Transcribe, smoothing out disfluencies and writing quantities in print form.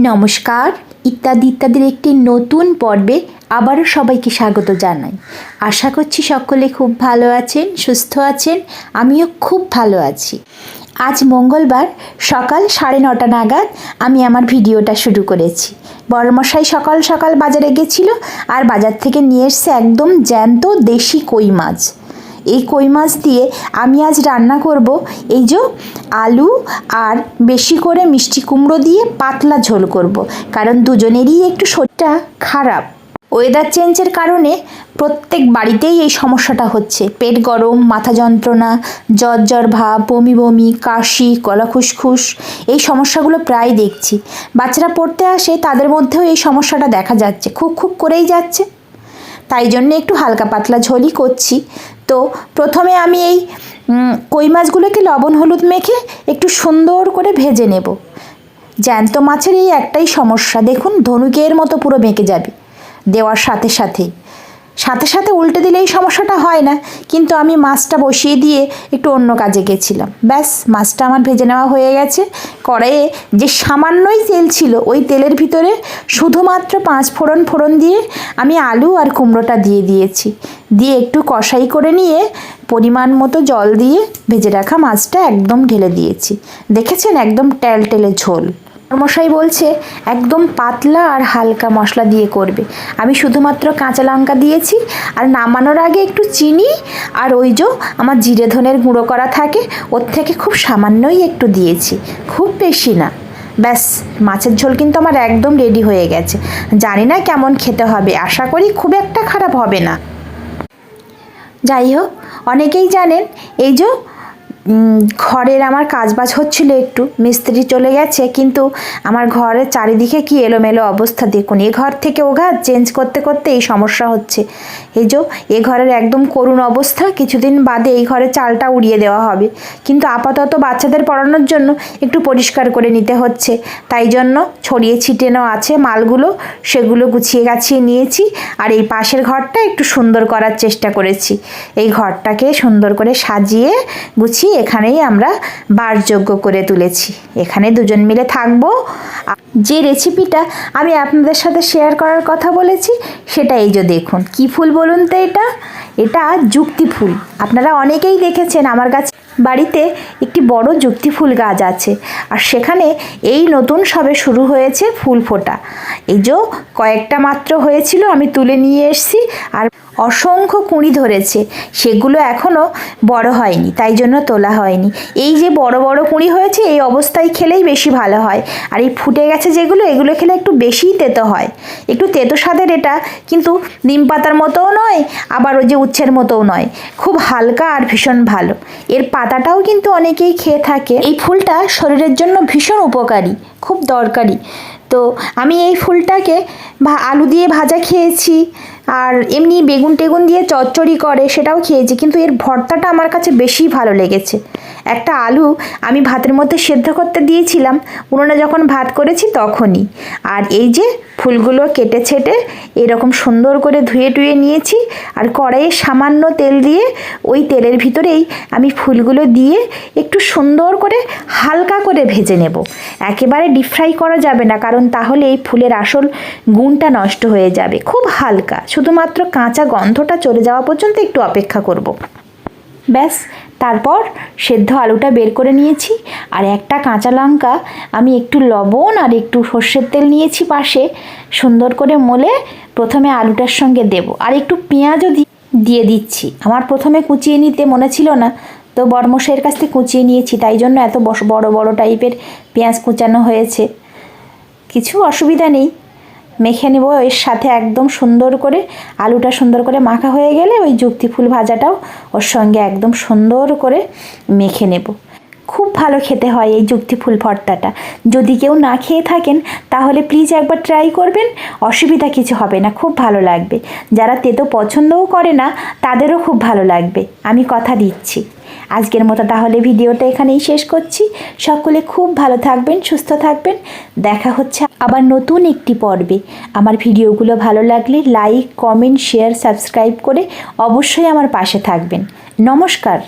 নমস্কার, ইত্যাদি ইত্যাদির একটি নতুন পর্বে আবারও সবাইকে স্বাগত জানাই। আশা করছি সকলে খুব ভালো আছেন, সুস্থ আছেন। আমিও খুব ভালো আছি। আজ মঙ্গলবার সকাল 9:30 নাগাদ আমি আমার ভিডিওটা শুরু করেছি। বড়মশাই সকাল সকাল বাজারে গেছিল আর বাজার থেকে নিয়ে এসছে একদম জ্যান্ত দেশি কই মাছ। এই কই মাছ দিয়ে আমি আজ রান্না করব এই যে আলু আর বেশি করে মিষ্টি কুমড়ো দিয়ে পাতলা ঝোল করব, কারণ দুজনেরই একটু শরীরটা খারাপ। ওয়েদার চেঞ্জের কারণে প্রত্যেক বাড়িতেই এই সমস্যাটা হচ্ছে। পেট গরম, মাথা যন্ত্রণা, জ্বর ভাব, বমি বমি, কাশি, গলা খুসখুস, এই সমস্যাগুলো প্রায় দেখছি। বাচ্চারা পড়তে আসে, তাদের মধ্যেও এই সমস্যাটা দেখা যাচ্ছে, খুব করেই যাচ্ছে। তাই জন্য একটু হালকা পাতলা ঝোলই করছি। তো প্রথমে আমি এই কই মাছগুলোকে লবণ হলুদ মেখে একটু সুন্দর করে ভেজে নেব। জ্যান্ত মাছের এই একটাই সমস্যা, দেখুন ধনুকের মতো পুরো বেঁকে যাবে দেওয়ার সাথে সাথে উল্টে দিলে এই সমস্যাটা হয় না। কিন্তু আমি মাছটা বসিয়ে দিয়ে একটু অন্য কাজে গেছিলাম। ব্যাস, মাছটা আমার ভেজে নেওয়া হয়ে গেছে। কড়াইয়ে যে সামান্যই তেল ছিল, ওই তেলের ভিতরে শুধুমাত্র 5 ফোড়ন দিয়ে আমি আলু আর কুমড়োটা দিয়ে দিয়েছি। দিয়ে একটু কষাই করে নিয়ে পরিমাণ মতো জল দিয়ে ভেজে রাখা মাছটা একদম ঢেলে দিয়েছি। দেখেছেন, একদম টেলটেলে ঝোল। মশাই বলছে একদম পাতলা আর হালকা মশলা দিয়ে করবে। আমি শুধুমাত্র কাঁচা লঙ্কা দিয়েছি আর নামানোর আগে একটু চিনি আর ওই যে আমার জিরে ধনের গুঁড়ো করা থাকে, ওর থেকে খুব সামান্যই একটু দিয়েছি, খুব বেশি না। ব্যাস, মাছের ঝোল কিন্তু আমার একদম রেডি হয়ে গেছে। জানি না কেমন খেতে হবে, আশা করি খুব একটা খারাপ হবে না। যাই হোক, অনেকেই জানেন এই যে ঘরের আমার কাজবাজ হচ্ছিল, একটু মিস্ত্রি চলে গেছে, কিন্তু আমার ঘরের চারিদিকে কি এলোমেলো অবস্থা দেখুন। এ ঘর থেকে ও ঘর চেঞ্জ করতে এই সমস্যা হচ্ছে। এই যে এ ঘরের একদম করুণ অবস্থা। কিছুদিন বাদে এই ঘরের চালটা উড়িয়ে দেওয়া হবে, কিন্তু আপাতত বাচ্চাদের পড়ানোর জন্য একটু পরিষ্কার করে নিতে হচ্ছে। তাই জন্য ছড়িয়ে ছিটানো আছে মালগুলো, সেগুলো গুছিয়ে গাছিয়ে নিয়েছি। আর এই পাশের ঘরটা একটু সুন্দর করার চেষ্টা করেছি। এই ঘরটাকে সুন্দর করে সাজিয়ে গুছিয়ে এখানেই আমরা বাসযোগ্য করে তুলেছি। এখানে দুজন মিলে থাকবো। যে রেসিপিটা আমি আপনাদের সাথে শেয়ার করার কথা বলেছি, সেটা এই যে দেখুন। কি ফুল বলুন তো? এটা যুক্তি ফুল। আপনারা অনেকেই দেখেছেন, আমার কাছে বাড়িতে একটি বড় যুক্তি ফুল গাছ আছে, আর সেখানে এই নতুন সবে শুরু হয়েছে ফুল ফোটা। এই যে কয়েকটা মাত্র হয়েছিল, আমি তুলে নিয়ে এসেছি, আর অসংখ্য কুঁড়ি ধরেছে। সেগুলো এখনও বড় হয়নি, তাই জন্য তোলা হয়নি। এই যে বড় কুঁড়ি হয়েছে, এই অবস্থায় খেলেই বেশি ভালো হয়। আর এই ফুটে গেছে যেগুলো, এগুলো খেলে একটু বেশিই তেতো হয়, একটু তেতো স্বাদের। এটা কিন্তু নিম পাতার মতোও নয়, আবার ওই যে উচ্ছের মতোও নয়, খুব হালকা আর ভীষণ ভালো। এর পাতাটাও কিন্তু অনেকেই খেয়ে থাকে। এই ফুলটা শরীরের জন্য ভীষণ উপকারী, খুব দরকারি। তো আমি এই ফুলটাকে আলু দিয়ে ভাজা খেয়েছি, আর এমনি বেগুন টেগুন দিয়ে চচ্চড়ি করে সেটাও খেয়েছি, কিন্তু এর ভর্তাটা আমার কাছে বেশি ভালো লেগেছে। একটা আলু আমি ভাতের মধ্যে সেদ্ধ করতে দিয়েছিলাম উনুনে যখন ভাত করেছি তখনই। আর এই যে ফুলগুলো কেটে ছেটে এরকম সুন্দর করে ধুয়ে টুয়ে নিয়েছি, আর কড়াইয়ে সামান্য তেল দিয়ে ওই তেলের ভিতরেই আমি ফুলগুলো দিয়ে একটু সুন্দর করে হালকা করে ভেজে নেব। একেবারে ডিপ ফ্রাই করা যাবে না, কারণ তাহলে এই ফুলের আসল গুণটা নষ্ট হয়ে যাবে। খুব হালকা, শুধুমাত্র কাঁচা গন্ধটা চলে যাওয়া পর্যন্ত একটু অপেক্ষা করব। ব্যাস, তারপর সেদ্ধ আলুটা বের করে নিয়েছি, আর একটা কাঁচা লঙ্কা আমি একটু লবণ আর একটু সর্ষের তেল নিয়েছি পাশে, সুন্দর করে মলে প্রথমে আলুটার সঙ্গে দেব। আর একটু পেঁয়াজও দিয়ে দিচ্ছি। আমার প্রথমে কুচিয়ে নিতে মনে ছিল না, তো বড়মশাইয়ের কাছ থেকে কুচিয়ে নিয়েছি, তাই জন্য এত বড় টাইপের পেঁয়াজ কুচানো হয়েছে। কিছু অসুবিধা নেই, মেখে নেব এর সাথে একদম সুন্দর করে। আলুটা সুন্দর করে মাখা হয়ে গেলে ওই যুক্তি ফুল ভাজাটাও ওর সঙ্গে একদম সুন্দর করে মেখে নেব। খুব ভালো খেতে হয় এই যুক্তি ফুল ভর্তাটা। যদি কেউ না খেয়ে থাকেন তাহলে প্লিজ একবার ট্রাই করবেন, অসুবিধা কিছু হবে না, খুব ভালো লাগবে। যারা তেতো পছন্দও করে না তাদেরও খুব ভালো লাগবে, আমি কথা দিচ্ছি। আজকের মতো তাহলে ভিডিওটা এখানেই শেষ করছি। সকলে খুব ভালো থাকবেন, সুস্থ থাকবেন। দেখা হচ্ছে আবার নতুন একটি পর্বে। আমার ভিডিওগুলো ভালো লাগলে লাইক, কমেন্ট, শেয়ার, সাবস্ক্রাইব করে অবশ্যই আমার পাশে থাকবেন। নমস্কার।